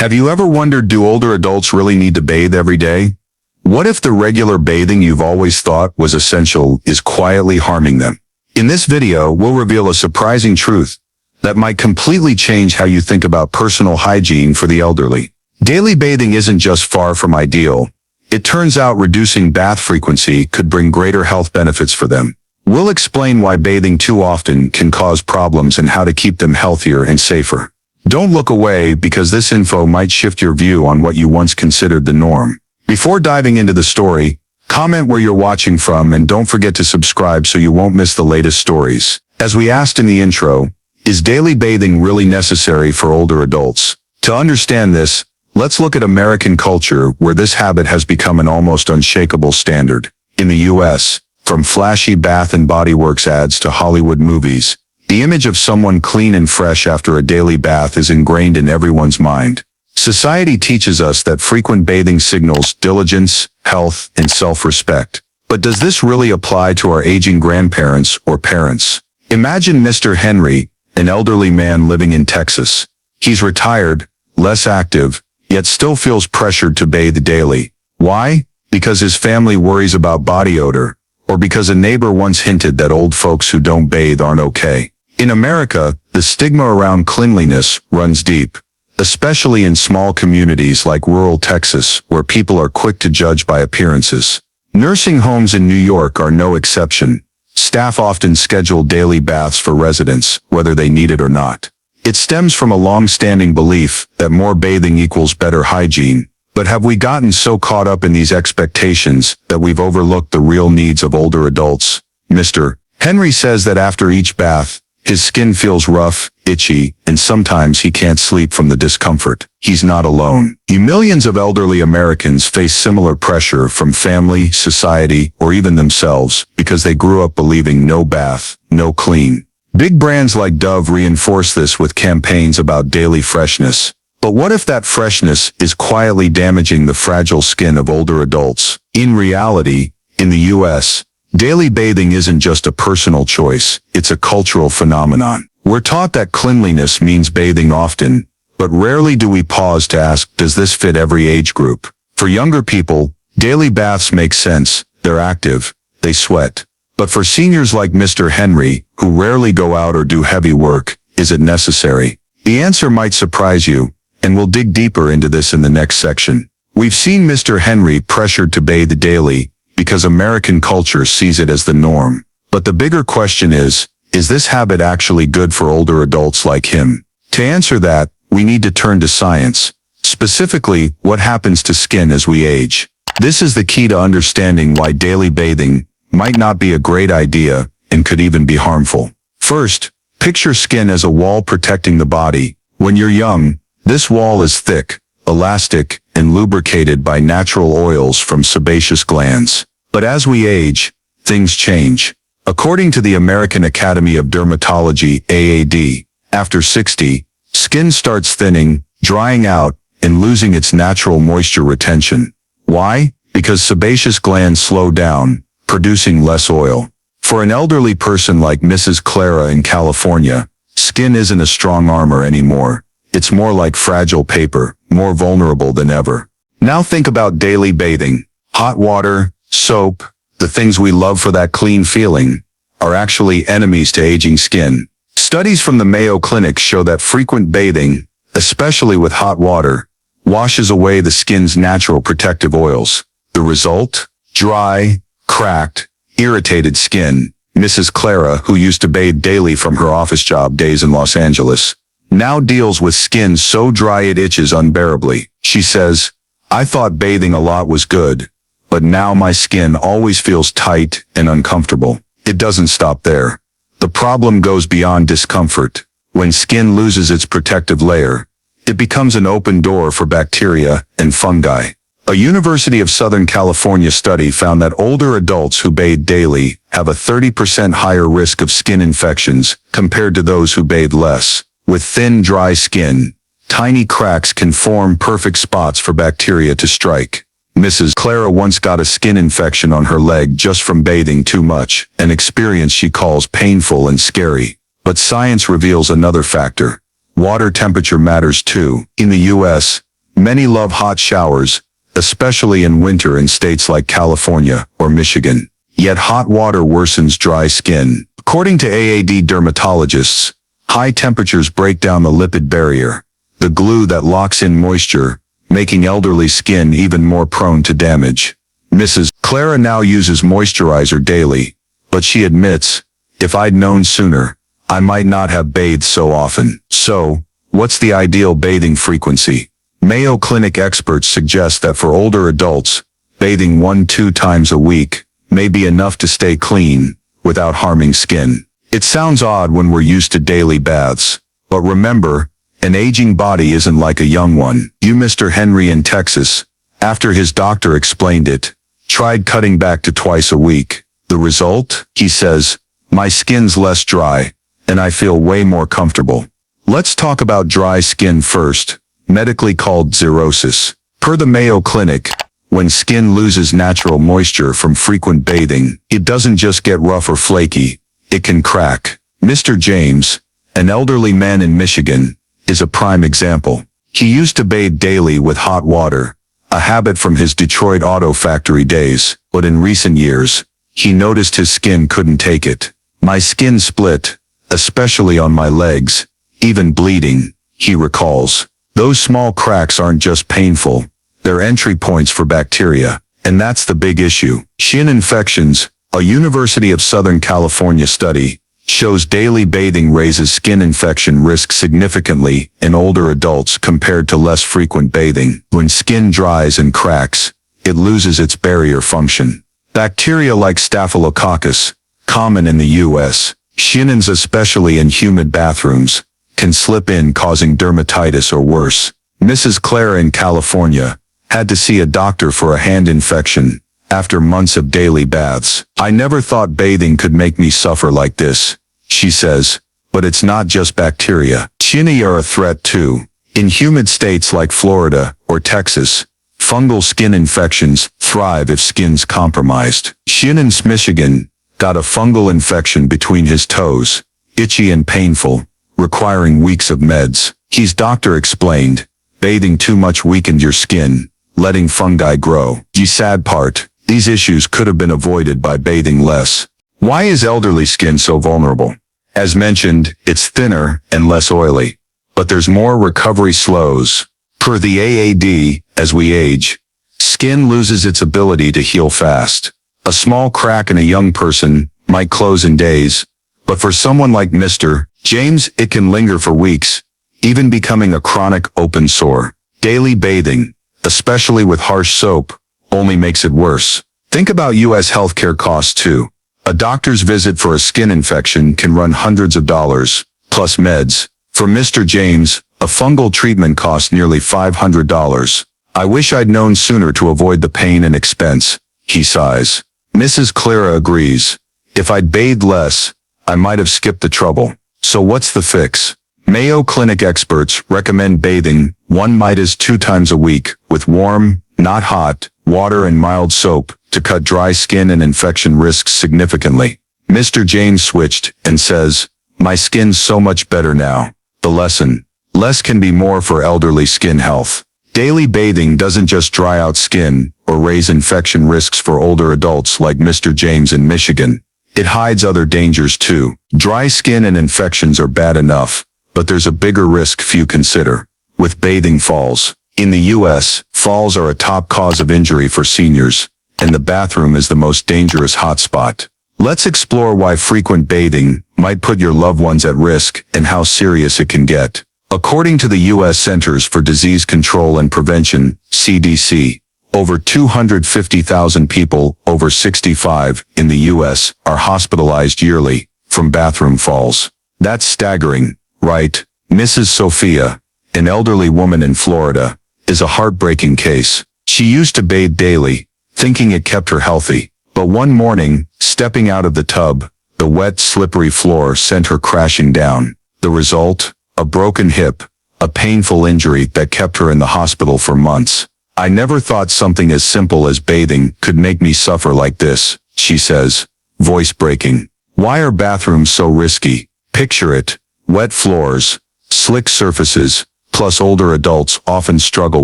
Have you ever wondered, do older adults really need to bathe every day? What if the regular bathing you've always thought was essential is quietly harming them? In this video, we'll reveal a surprising truth that might completely change how you think about personal hygiene for the elderly. Daily bathing isn't just far from ideal. It turns out reducing bath frequency could bring greater health benefits for them. We'll explain why bathing too often can cause problems and how to keep them healthier and safer. Don't look away, because this info might shift your view on what you once considered the norm. Before diving into the story, comment where you're watching from and don't forget to subscribe so you won't miss the latest stories. As we asked in the intro, is daily bathing really necessary for older adults? To understand this, let's look at American culture, where this habit has become an almost unshakable standard. In the U.S., from flashy Bath and Body Works ads to Hollywood movies, the image of someone clean and fresh after a daily bath is ingrained in everyone's mind. Society teaches us that frequent bathing signals diligence, health, and self-respect. But does this really apply to our aging grandparents or parents? Imagine Mr. Henry, an elderly man living in Texas. He's retired, less active, yet still feels pressured to bathe daily. Why? Because his family worries about body odor, or because a neighbor once hinted that old folks who don't bathe aren't okay. In America, the stigma around cleanliness runs deep, especially in small communities like rural Texas, where people are quick to judge by appearances. Nursing homes in New York are no exception. Staff often schedule daily baths for residents, whether they need it or not. It stems from a long-standing belief that more bathing equals better hygiene. But have we gotten so caught up in these expectations that we've overlooked the real needs of older adults? Mr. Henry says that after each bath, his skin feels rough, itchy, and sometimes he can't sleep from the discomfort. He's not alone. Millions of elderly Americans face similar pressure from family, society, or even themselves, because they grew up believing no bath, no clean. Big brands like Dove reinforce this with campaigns about daily freshness. But what if that freshness is quietly damaging the fragile skin of older adults? In reality, in the U.S., daily bathing isn't just a personal choice, it's a cultural phenomenon. We're taught that cleanliness means bathing often, but rarely do we pause to ask, does this fit every age group? For younger people, daily baths make sense. They're active, they sweat. But for seniors like Mr. Henry, who rarely go out or do heavy work, is it necessary? The answer might surprise you, and we'll dig deeper into this in the next section. We've seen Mr. Henry pressured to bathe daily because American culture sees it as the norm. But the bigger question is this habit actually good for older adults like him? To answer that, we need to turn to science. Specifically, what happens to skin as we age. This is the key to understanding why daily bathing might not be a great idea and could even be harmful. First, picture skin as a wall protecting the body. When you're young, this wall is thick, elastic, and lubricated by natural oils from sebaceous glands. But as we age, things change. According to the American Academy of Dermatology, AAD, after 60, skin starts thinning, drying out, and losing its natural moisture retention. Why? Because sebaceous glands slow down, producing less oil. For an elderly person like Mrs. Clara in California, skin isn't a strong armor anymore. It's more like fragile paper, more vulnerable than ever. Now think about daily bathing. Hot water, soap, the things we love for that clean feeling, are actually enemies to aging skin. Studies from the Mayo Clinic show that frequent bathing, especially with hot water, washes away the skin's natural protective oils. The result? Dry, cracked, irritated skin. Mrs. Clara, who used to bathe daily from her office job days in Los Angeles, now deals with skin so dry it itches unbearably. She says, "I thought bathing a lot was good, but now my skin always feels tight and uncomfortable." It doesn't stop there. The problem goes beyond discomfort. When skin loses its protective layer, it becomes an open door for bacteria and fungi. A University of Southern California study found that older adults who bathe daily have a 30% higher risk of skin infections compared to those who bathe less. With thin, dry skin, tiny cracks can form perfect spots for bacteria to strike. Mrs. Clara once got a skin infection on her leg just from bathing too much, an experience she calls painful and scary. But science reveals another factor. Water temperature matters too. In the U.S., Many love hot showers, especially in winter in states like California or Michigan. Yet hot water worsens dry skin. According to AAD dermatologists, high temperatures break down the lipid barrier, the glue that locks in moisture, making elderly skin even more prone to damage. Mrs. Clara now uses moisturizer daily, but she admits, if I'd known sooner, I might not have bathed so often. So, what's the ideal bathing frequency? Mayo Clinic experts suggest that for older adults, bathing 1-2 times a week may be enough to stay clean without harming skin. It sounds odd when we're used to daily baths, but remember, an aging body isn't like a young one. Mr. Henry in Texas, after his doctor explained it, tried cutting back to twice a week. The result, he says, my skin's less dry, and I feel way more comfortable. Let's talk about dry skin first, medically called xerosis. Per the Mayo Clinic, when skin loses natural moisture from frequent bathing, it doesn't just get rough or flaky, it can crack. Mr. James, an elderly man in Michigan, is a prime example. He used to bathe daily with hot water, a habit from his Detroit auto factory days, but in recent years, he noticed his skin couldn't take it. My skin split, especially on my legs, even bleeding, he recalls. Those small cracks aren't just painful, they're entry points for bacteria, and that's the big issue. Skin infections, a University of Southern California study, shows daily bathing raises skin infection risk significantly in older adults compared to less frequent bathing. When skin dries and cracks, it loses its barrier function. Bacteria like Staphylococcus, common in the U.S., Shinians especially in humid bathrooms, can slip in causing dermatitis or worse. Mrs. Clara in California had to see a doctor for a hand infection after months of daily baths. I never thought bathing could make me suffer like this, she says, but it's not just bacteria. Shinians are a threat too. In humid states like Florida or Texas, fungal skin infections thrive if skin's compromised. Shinians Michigan got a fungal infection between his toes, itchy and painful, requiring weeks of meds. His doctor explained, bathing too much weakened your skin, letting fungi grow. The sad part, these issues could have been avoided by bathing less. Why is elderly skin so vulnerable? As mentioned, it's thinner and less oily. But there's more. Recovery slows. Per the AAD, as we age, skin loses its ability to heal fast. A small crack in a young person might close in days, but for someone like Mr. James, it can linger for weeks, even becoming a chronic open sore. Daily bathing, especially with harsh soap, only makes it worse. Think about U.S. healthcare costs too. A doctor's visit for a skin infection can run hundreds of dollars, plus meds. For Mr. James, a fungal treatment costs nearly $500. I wish I'd known sooner to avoid the pain and expense, he sighs. Mrs. Clara agrees. If I'd bathed less, I might have skipped the trouble. So what's the fix? Mayo Clinic experts recommend bathing 1-2 times a week with warm, not hot, water and mild soap to cut dry skin and infection risks significantly. Mr. James switched and says, my skin's so much better now. The lesson: less can be more for elderly skin health. Daily bathing doesn't just dry out skin or raise infection risks for older adults like Mr. James in Michigan. It hides other dangers too. Dry skin and infections are bad enough, but there's a bigger risk few consider. With bathing falls. In the U.S., falls are a top cause of injury for seniors, and the bathroom is the most dangerous hotspot. Let's explore why frequent bathing might put your loved ones at risk and how serious it can get. According to the U.S. Centers for Disease Control and Prevention, CDC, over 250,000 people over 65 in the U.S. are hospitalized yearly from bathroom falls. That's staggering, right? Mrs. Sophia, an elderly woman in Florida, is a heartbreaking case. She used to bathe daily, thinking it kept her healthy. But one morning, stepping out of the tub, the wet, slippery floor sent her crashing down. The result? A broken hip, a painful injury that kept her in the hospital for months. I never thought something as simple as bathing could make me suffer like this, she says, voice breaking. Why are bathrooms so risky? Picture it: wet floors, slick surfaces, Plus, older adults often struggle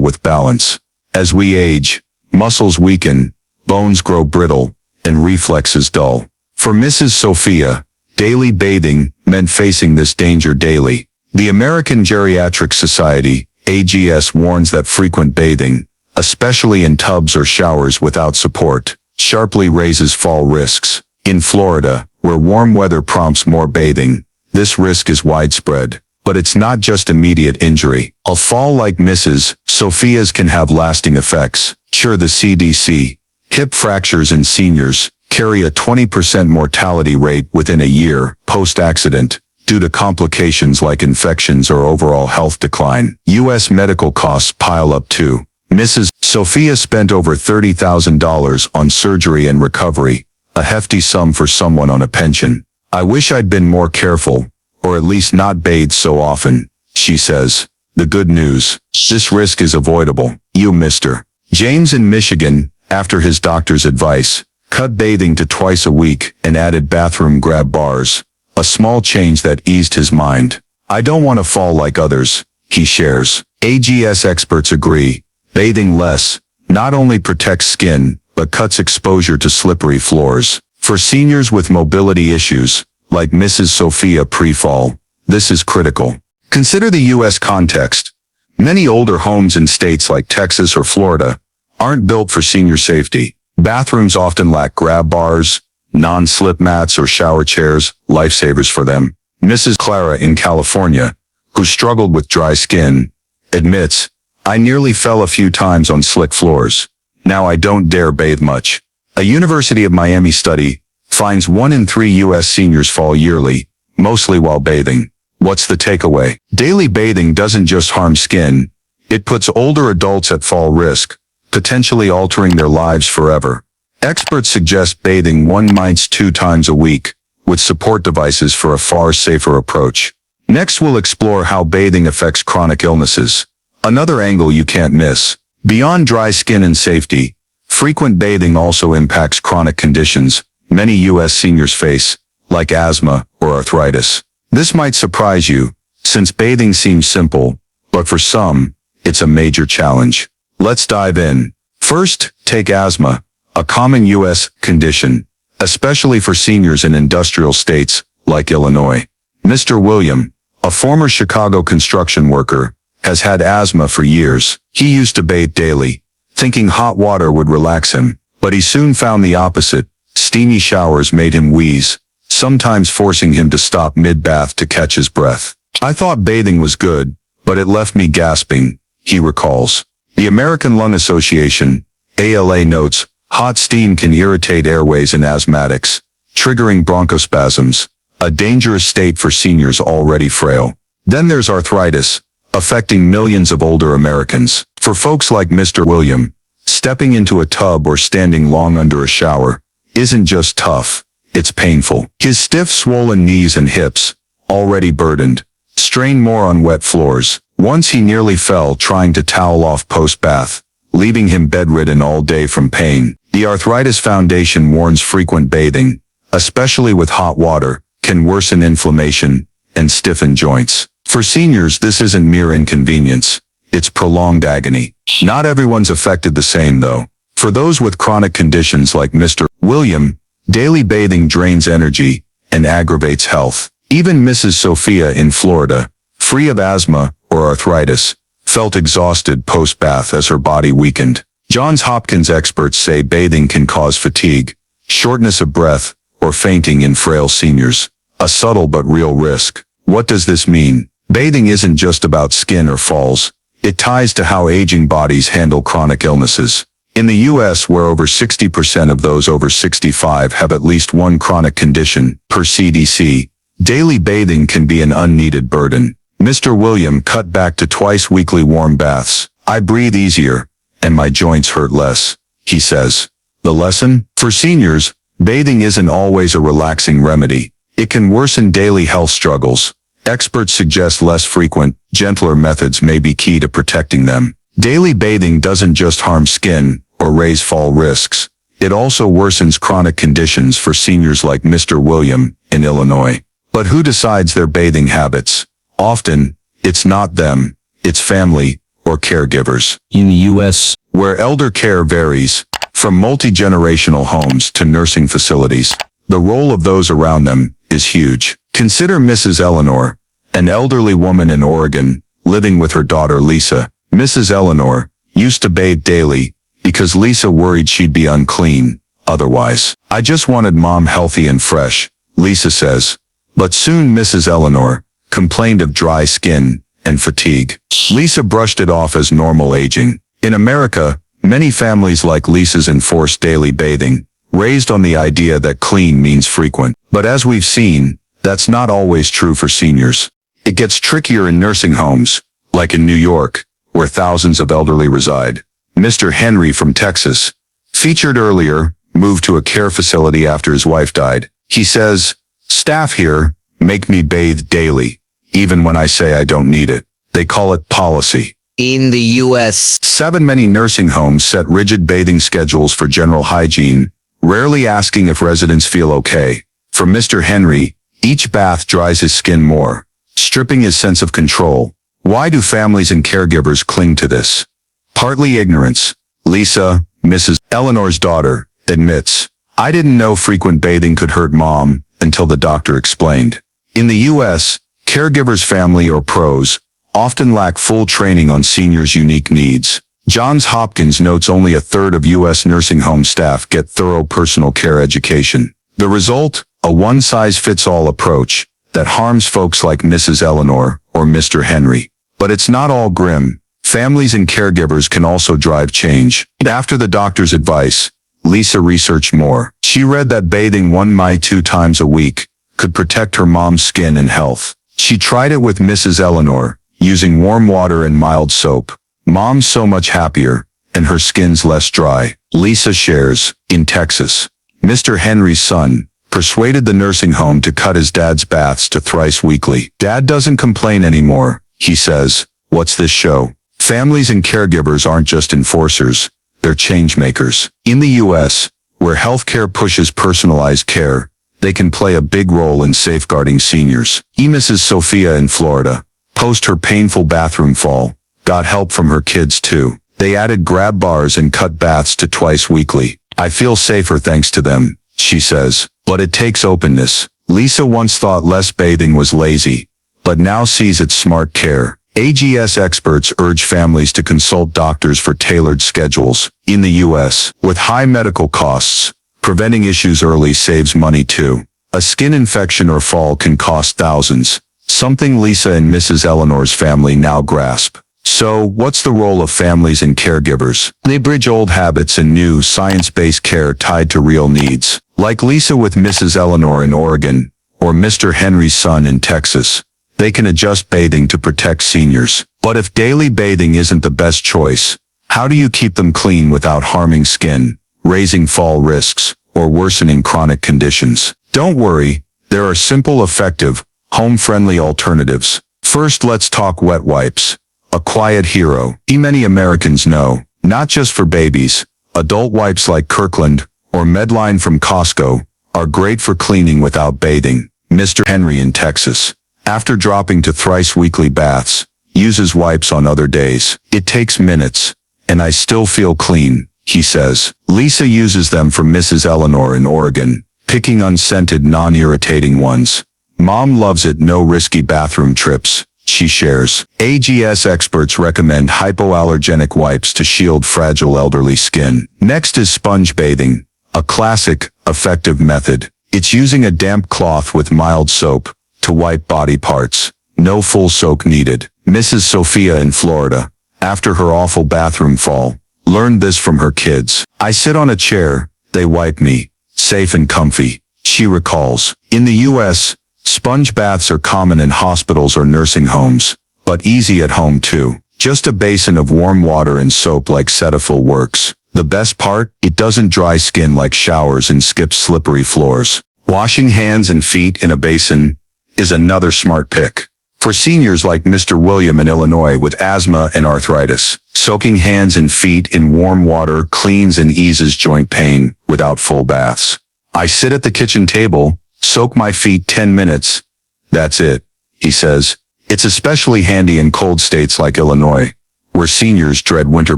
with balance. As we age, muscles weaken, bones grow brittle, and reflexes dull. For Mrs. Sophia, daily bathing meant facing this danger daily. The American Geriatric Society, AGS, warns that frequent bathing, especially in tubs or showers without support, sharply raises fall risks. In Florida, where warm weather prompts more bathing, this risk is widespread. But it's not just immediate injury. A fall like Mrs. Sophia's can have lasting effects. Sure, the CDC, hip fractures in seniors carry a 20% mortality rate within a year post-accident due to complications like infections or overall health decline. U.S. medical costs pile up too. Mrs. Sophia spent over $30,000 on surgery and recovery, a hefty sum for someone on a pension. I wish I'd been more careful, or at least not bathed so often, she says. The good news: this risk is avoidable. You, Mr. James in Michigan, after his doctor's advice, cut bathing to twice a week and added bathroom grab bars, a small change that eased his mind. I don't want to fall like others, he shares. AGS experts agree. Bathing less not only protects skin, but cuts exposure to slippery floors. For seniors with mobility issues, like Mrs. Sophia pre-fall, this is critical. Consider the U.S. context. Many older homes in states like Texas or Florida aren't built for senior safety. Bathrooms often lack grab bars, non-slip mats, or shower chairs, lifesavers for them. Mrs. Clara in California, who struggled with dry skin, admits, I nearly fell a few times on slick floors. Now I don't dare bathe much. A University of Miami study finds 1 in 3 U.S. seniors fall yearly, mostly while bathing. What's the takeaway? Daily bathing doesn't just harm skin, it puts older adults at fall risk, potentially altering their lives forever. Experts suggest bathing 1-2 times a week, with support devices for a far safer approach. Next, we'll explore how bathing affects chronic illnesses. Another angle you can't miss. Beyond dry skin and safety, frequent bathing also impacts chronic conditions many U.S. seniors face, like asthma or arthritis. This might surprise you, since bathing seems simple, but for some, it's a major challenge. Let's dive in. First, take asthma, a common U.S. condition, especially for seniors in industrial states like Illinois. Mr. William, a former Chicago construction worker, has had asthma for years. He used to bathe daily, thinking hot water would relax him, but he soon found the opposite. Steamy showers made him wheeze, sometimes forcing him to stop mid-bath to catch his breath. I thought bathing was good, but it left me gasping, he recalls. The American Lung Association, ALA, notes, hot steam can irritate airways in asthmatics, triggering bronchospasms, a dangerous state for seniors already frail. Then there's arthritis, affecting millions of older Americans. For folks like Mr. William, stepping into a tub or standing long under a shower isn't just tough, it's painful. His stiff, swollen knees and hips, already burdened, strain more on wet floors. Once he nearly fell trying to towel off post-bath, leaving him bedridden all day from pain. The Arthritis Foundation warns frequent bathing, especially with hot water, can worsen inflammation and stiffen joints. For seniors, this isn't mere inconvenience, it's prolonged agony. Not everyone's affected the same though. For those with chronic conditions like Mr. William, daily bathing drains energy and aggravates health. Even Mrs. Sophia in Florida, free of asthma or arthritis, felt exhausted post-bath as her body weakened. Johns Hopkins experts say bathing can cause fatigue, shortness of breath, or fainting in frail seniors. A subtle but real risk. What does this mean? Bathing isn't just about skin or falls. It ties to how aging bodies handle chronic illnesses. In the U.S., where over 60% of those over 65 have at least one chronic condition, per CDC, daily bathing can be an unneeded burden. Mr. William cut back to twice weekly warm baths. I breathe easier, and my joints hurt less, he says. The lesson? For seniors, bathing isn't always a relaxing remedy. It can worsen daily health struggles. Experts suggest less frequent, gentler methods may be key to protecting them. Daily bathing doesn't just harm skin or raise fall risks. It also worsens chronic conditions for seniors like Mr. William in Illinois. But who decides their bathing habits? Often, it's not them, it's family or caregivers. In the U.S., Where elder care varies, from multi-generational homes to nursing facilities, the role of those around them is huge. Consider Mrs. Eleanor, an elderly woman in Oregon, living with her daughter Lisa. Mrs. Eleanor used to bathe daily because Lisa worried she'd be unclean otherwise. I just wanted mom healthy and fresh, Lisa says. But soon Mrs. Eleanor complained of dry skin and fatigue. Lisa brushed it off as normal aging. In America, many families like Lisa's enforce daily bathing, raised on the idea that clean means frequent. But as we've seen, that's not always true for seniors. It gets trickier in nursing homes, like in New York, where thousands of elderly reside. Mr. Henry from Texas, featured earlier, moved to a care facility after his wife died. He says, "Staff here make me bathe daily, even when I say I don't need it. They call it policy." In the U.S., Many nursing homes set rigid bathing schedules for general hygiene, rarely asking if residents feel okay. For Mr. Henry, each bath dries his skin more, stripping his sense of control. Why do families and caregivers cling to this? Partly ignorance. Lisa, Mrs. Eleanor's daughter, admits, "I didn't know frequent bathing could hurt mom until the doctor explained." In the U.S., caregivers, family or pros, often lack full training on seniors' unique needs. Johns Hopkins notes only a third of U.S. nursing home staff get thorough personal care education. The result? A one-size-fits-all approach that harms folks like Mrs. Eleanor or Mr. Henry. But it's not all grim. Families and caregivers can also drive change. After the doctor's advice, Lisa researched more. She read that bathing 2 times a week could protect her mom's skin and health. She tried it with Mrs. Eleanor, using warm water and mild soap. Mom's so much happier, and her skin's less dry. Lisa shares, in Texas, Mr. Henry's son persuaded the nursing home to cut his dad's baths to thrice weekly. Dad doesn't complain anymore, he says. What's this show? Families and caregivers aren't just enforcers, they're change makers. In the U.S., where healthcare pushes personalized care, they can play a big role in safeguarding seniors. Mrs. Sophia in Florida, post her painful bathroom fall, got help from her kids too. They added grab bars and cut baths to twice weekly. "I feel safer thanks to them," she says. But it takes openness. Lisa once thought less bathing was lazy, but now sees it's smart care. AGS experts urge families to consult doctors for tailored schedules. In the U.S., with high medical costs, preventing issues early saves money too. A skin infection or fall can cost thousands, something Lisa and Mrs. Eleanor's family now grasp. So, what's the role of families and caregivers? They bridge old habits and new science-based care tied to real needs. Like Lisa with Mrs. Eleanor in Oregon, or Mr. Henry's son in Texas, they can adjust bathing to protect seniors. But if daily bathing isn't the best choice, how do you keep them clean without harming skin, raising fall risks, or worsening chronic conditions? Don't worry, there are simple, effective, home-friendly alternatives. First, let's talk wet wipes. A quiet hero. Many Americans know, not just for babies, adult wipes like Kirkland or Medline from Costco are great for cleaning without bathing. Mr. Henry in Texas, after dropping to thrice weekly baths, uses wipes on other days. "It takes minutes, and I still feel clean," he says. Lisa uses them for Mrs. Eleanor in Oregon, picking unscented, non-irritating ones. Mom loves it. No risky bathroom trips, she shares. AGS experts recommend hypoallergenic wipes to shield fragile elderly skin. Next is sponge bathing, a classic, effective method. It's using a damp cloth with mild soap to wipe body parts. No full soak needed. Mrs. Sophia in Florida, after her awful bathroom fall, learned this from her kids. "I sit on a chair, they wipe me, safe and comfy," she recalls. In the U.S., sponge baths are common in hospitals or nursing homes, but easy at home too. Just a basin of warm water and soap like Cetaphil works. The best part? It doesn't dry skin like showers and skips slippery floors. Washing hands and feet in a basin is another smart pick. For seniors like Mr. William in Illinois with asthma and arthritis, soaking hands and feet in warm water cleans and eases joint pain without full baths. "I sit at the kitchen table, soak my feet 10 minutes. That's it," he says. It's especially handy in cold states like Illinois, where seniors dread winter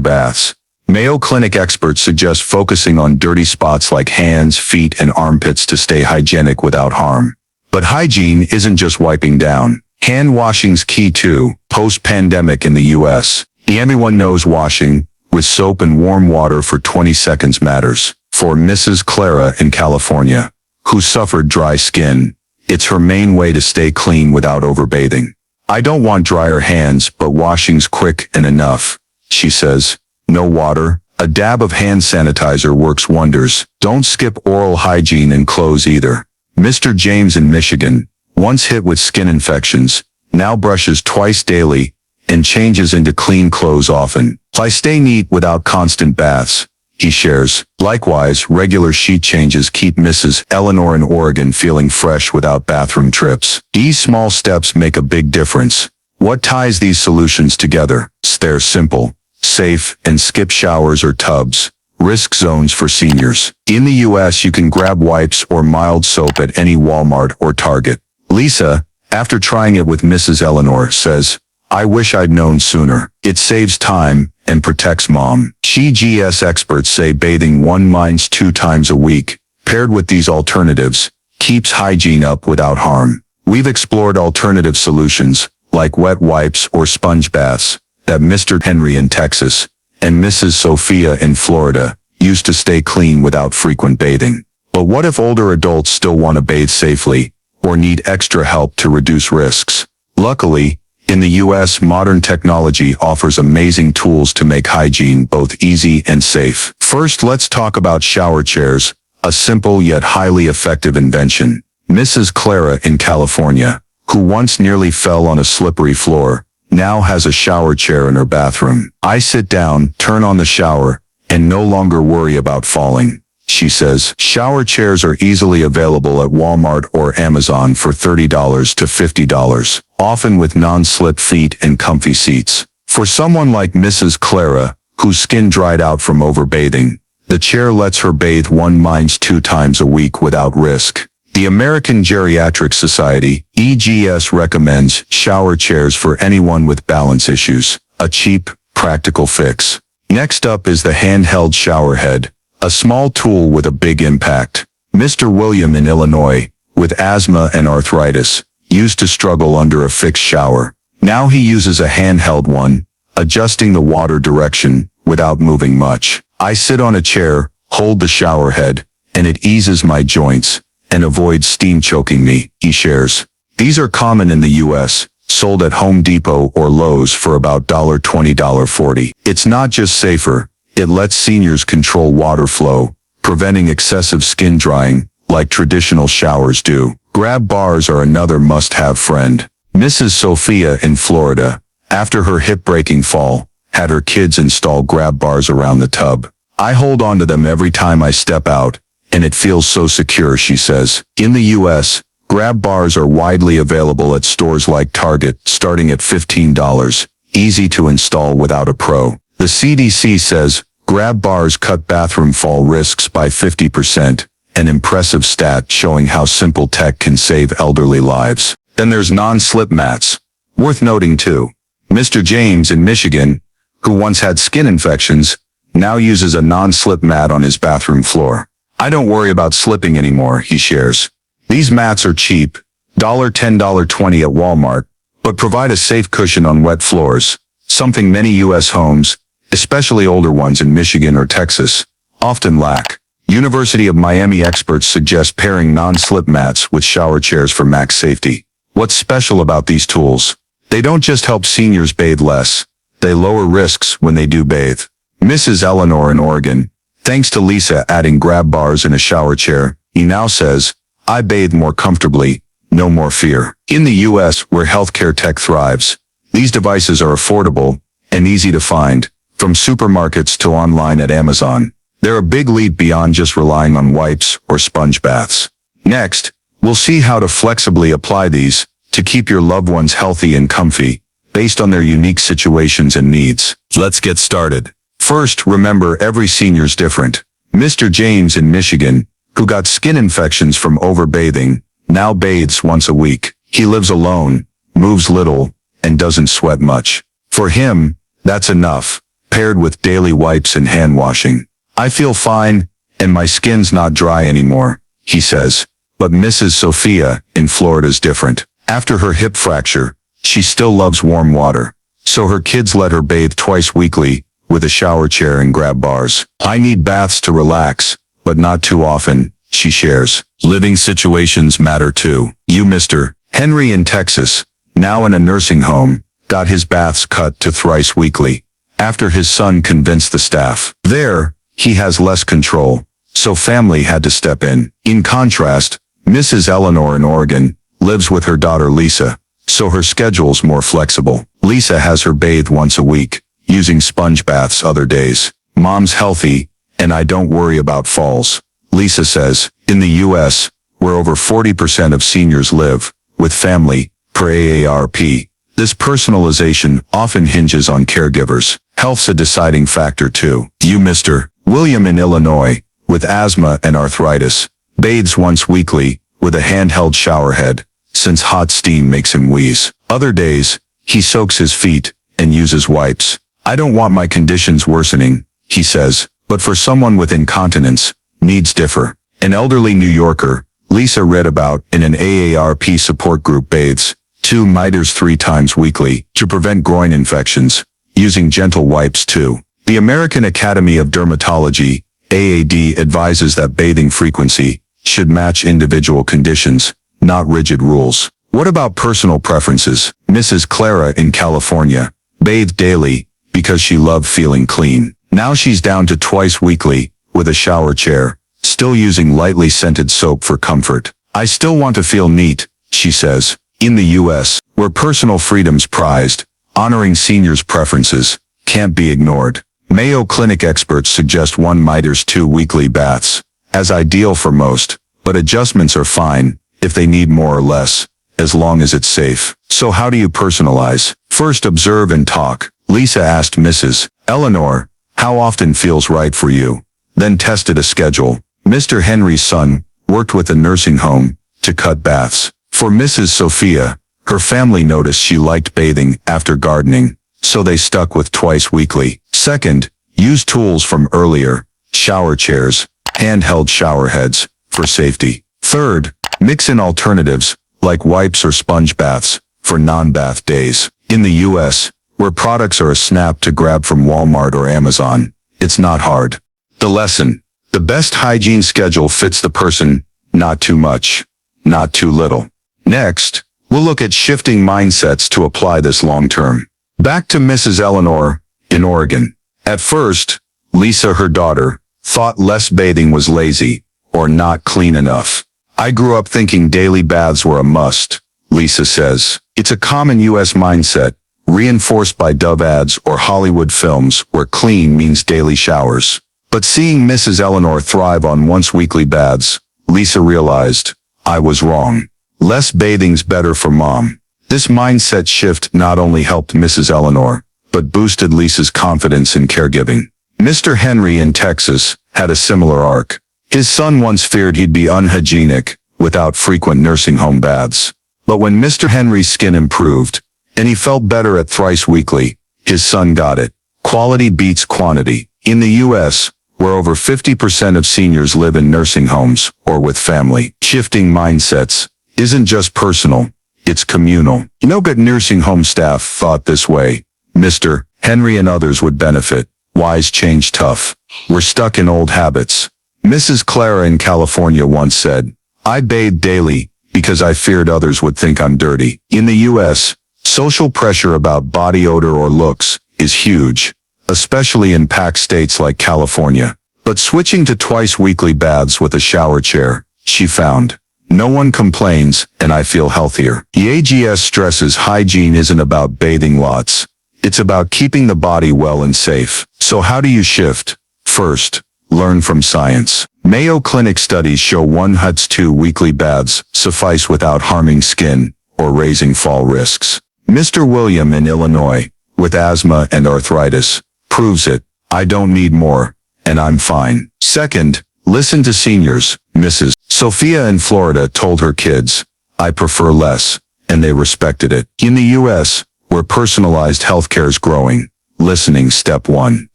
baths. Mayo Clinic experts suggest focusing on dirty spots like hands, feet, and armpits to stay hygienic without harm. But hygiene isn't just wiping down. Hand washing's key too, post-pandemic in the U.S. Everyone knows washing, with soap and warm water for 20 seconds matters. For Mrs. Clara in California, who suffered dry skin, it's her main way to stay clean without overbathing. I don't want drier hands, but washing's quick and enough, she says. No water, a dab of hand sanitizer works wonders. Don't skip oral hygiene and clothes either. Mr. James in Michigan, once hit with skin infections, now brushes twice daily and changes into clean clothes often. I stay neat without constant baths, he shares. Likewise, regular sheet changes keep Mrs. Eleanor in Oregon feeling fresh without bathroom trips. These small steps make a big difference. What ties these solutions together? They're simple, safe, and skip showers or tubs. Risk zones for seniors. In the U.S., you can grab wipes or mild soap at any Walmart or Target. Lisa, after trying it with Mrs. Eleanor, says, I wish I'd known sooner. It saves time and protects mom. GS experts say bathing 1-2 times a week, paired with these alternatives, keeps hygiene up without harm. We've explored alternative solutions, like wet wipes or sponge baths, that Mr. Henry in Texas and Mrs. Sophia in Florida used to stay clean without frequent bathing. But what if older adults still want to bathe safely or need extra help to reduce risks? Luckily, in the U.S., modern technology offers amazing tools to make hygiene both easy and safe. First, let's talk about shower chairs, a simple yet highly effective invention. Mrs. Clara in California, who once nearly fell on a slippery floor, now has a shower chair in her bathroom. I sit down, turn on the shower, and no longer worry about falling, she says. Shower chairs are easily available at Walmart or Amazon for $30 to $50, often with non-slip feet and comfy seats. For someone like Mrs. Clara, whose skin dried out from overbathing, the chair lets her bathe 1-2 times a week without risk. The American Geriatric Society, EGS, recommends shower chairs for anyone with balance issues, a cheap, practical fix. Next up is the handheld shower head, a small tool with a big impact. Mr. William in Illinois, with asthma and arthritis, used to struggle under a fixed shower. Now he uses a handheld one, adjusting the water direction without moving much. I sit on a chair, hold the shower head, and it eases my joints and avoids steam choking me, he shares. These are common in the U.S., sold at Home Depot or Lowe's for about $20, $40. It's not just safer, it lets seniors control water flow, preventing excessive skin drying, like traditional showers do. Grab bars are another must-have friend. Mrs. Sophia in Florida, after her hip-breaking fall, had her kids install grab bars around the tub. I hold onto them every time I step out, and it feels so secure, she says. In the U.S., grab bars are widely available at stores like Target, starting at $15, easy to install without a pro. The CDC says grab bars cut bathroom fall risks by 50%, an impressive stat showing how simple tech can save elderly lives. Then there's non-slip mats. Worth noting too, Mr. James in Michigan, who once had skin infections, now uses a non-slip mat on his bathroom floor. I don't worry about slipping anymore, he shares. These mats are cheap, $10, $20 at Walmart, but provide a safe cushion on wet floors, something many U.S. homes, especially older ones in Michigan or Texas, often lack. University of Miami experts suggest pairing non-slip mats with shower chairs for max safety. What's special about these tools? They don't just help seniors bathe less, they lower risks when they do bathe. Mrs. Eleanor in Oregon, thanks to Lisa adding grab bars in a shower chair, he now says, I bathe more comfortably, no more fear. In the U.S., where healthcare tech thrives, these devices are affordable and easy to find, from supermarkets to online at Amazon. They're a big leap beyond just relying on wipes or sponge baths. Next, we'll see how to flexibly apply these to keep your loved ones healthy and comfy, based on their unique situations and needs. Let's get started. First, remember every senior's different. Mr. James in Michigan, who got skin infections from overbathing, now bathes once a week. He lives alone, moves little, and doesn't sweat much. For him, that's enough, paired with daily wipes and hand washing. I feel fine, and my skin's not dry anymore, he says. But Mrs. Sophia in Florida's different. After her hip fracture, she still loves warm water. So her kids let her bathe twice weekly, with a shower chair and grab bars. I need baths to relax, but not too often, she shares. Living situations matter too. You Mr. Henry in Texas, now in a nursing home, got his baths cut to thrice weekly, after his son convinced the staff. There, he has less control, so family had to step in. In contrast, Mrs. Eleanor in Oregon lives with her daughter Lisa, so her schedule's more flexible. Lisa has her bathe once a week, using sponge baths other days. Mom's healthy, and I don't worry about falls, Lisa says. In the U.S., where over 40% of seniors live with family, per AARP, this personalization often hinges on caregivers. Health's a deciding factor too. You Mr. William in Illinois, with asthma and arthritis, bathes once weekly with a handheld shower head, since hot steam makes him wheeze. Other days, he soaks his feet and uses wipes. I don't want my conditions worsening, he says, but for someone with incontinence, needs differ. An elderly New Yorker, Lisa read about in an AARP support group bathes 2 miters 3 times weekly to prevent groin infections, using gentle wipes too. The American Academy of Dermatology, AAD, advises that bathing frequency should match individual conditions, not rigid rules. What about personal preferences? Mrs. Clara in California bathed daily because she loved feeling clean. Now she's down to twice weekly with a shower chair, still using lightly scented soap for comfort. I still want to feel neat, she says. In the U.S., where personal freedom's prized, honoring seniors' preferences can't be ignored. Mayo Clinic experts suggest 1 miters 2 weekly baths as ideal for most, but adjustments are fine if they need more or less, as long as it's safe. So how do you personalize? First, observe and talk. Lisa asked Mrs. Eleanor, how often feels right for you? Then tested a schedule. Mr. Henry's son worked with a nursing home to cut baths. For Mrs. Sophia, her family noticed she liked bathing after gardening, so they stuck with twice weekly. Second, use tools from earlier, shower chairs, handheld shower heads, for safety. Third, mix in alternatives, like wipes or sponge baths, for non-bath days. In the U.S., where products are a snap to grab from Walmart or Amazon, it's not hard. The lesson: the best hygiene schedule fits the person, not too much, not too little. Next, we'll look at shifting mindsets to apply this long-term. Back to Mrs. Eleanor in Oregon. At first, Lisa, her daughter, thought less bathing was lazy or not clean enough. I grew up thinking daily baths were a must, Lisa says. It's a common U.S. mindset, reinforced by Dove ads or Hollywood films where clean means daily showers. But seeing Mrs. Eleanor thrive on once-weekly baths, Lisa realized, I was wrong. Less bathing's better for mom. This mindset shift not only helped Mrs. Eleanor, but boosted Lisa's confidence in caregiving. Mr. Henry in Texas had a similar arc. His son once feared he'd be unhygienic without frequent nursing home baths. But when Mr. Henry's skin improved, and he felt better at thrice weekly, his son got it. Quality beats quantity. In the U.S., where over 50% of seniors live in nursing homes or with family, shifting mindsets isn't just personal, it's communal. No good nursing home staff thought this way. Mr. Henry and others would benefit. Why's change tough? We're stuck in old habits. Mrs. Clara in California once said, I bathe daily because I feared others would think I'm dirty. In the U.S., social pressure about body odor or looks is huge, especially in packed states like California. But switching to twice weekly baths with a shower chair, she found, no one complains, and I feel healthier. The AGS stresses hygiene isn't about bathing lots. It's about keeping the body well and safe. So how do you shift? First, learn from science. Mayo Clinic studies show 1 Huts 2 weekly baths suffice without harming skin or raising fall risks. Mr. William in Illinois, with asthma and arthritis, proves it. I don't need more, and I'm fine. Second, listen to seniors. Mrs. Sophia in Florida told her kids, I prefer less, and they respected it. In the U.S., where personalized healthcare is growing. Listening, step 1.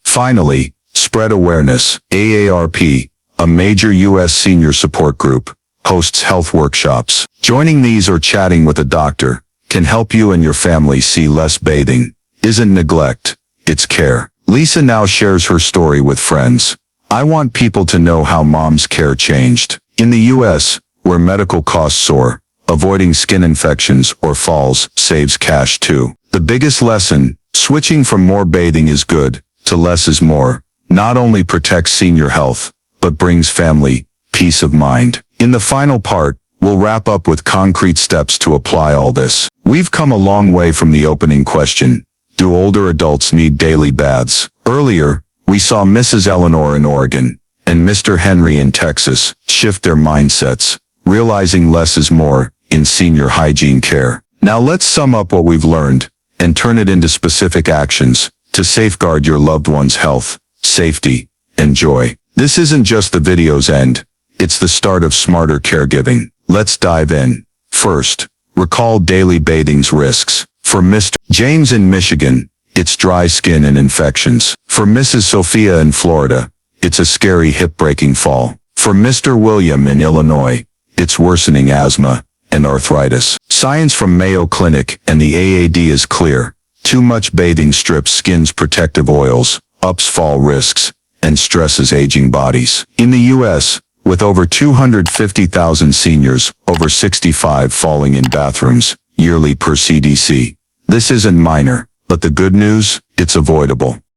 Finally, spread awareness. AARP, a major U.S. senior support group, hosts health workshops. Joining these or chatting with a doctor can help you and your family see less bathing isn't neglect, it's care. Lisa now shares her story with friends. I want people to know how mom's care changed. In the U.S., where medical costs soar, avoiding skin infections or falls saves cash too. The biggest lesson, switching from more bathing is good to less is more, not only protects senior health, but brings family peace of mind. In the final part, we'll wrap up with concrete steps to apply all this. We've come a long way from the opening question. Do older adults need daily baths? Earlier, we saw Mrs. Eleanor in Oregon and Mr. Henry in Texas shift their mindsets, realizing less is more in senior hygiene care. Now let's sum up what we've learned and turn it into specific actions to safeguard your loved one's health, safety, and joy. This isn't just the video's end. It's the start of smarter caregiving. Let's dive in. First, recall daily bathing's risks. For Mr. James in Michigan, it's dry skin and infections. For Mrs. Sophia in Florida, it's a scary hip-breaking fall. For Mr. William in Illinois, it's worsening asthma and arthritis. Science from Mayo Clinic and the AAD is clear. Too much bathing strips skin's protective oils, ups fall risks, and stresses aging bodies. In the U.S., with over 250,000 seniors over 65 falling in bathrooms yearly per CDC, this isn't minor, but the good news, it's avoidable.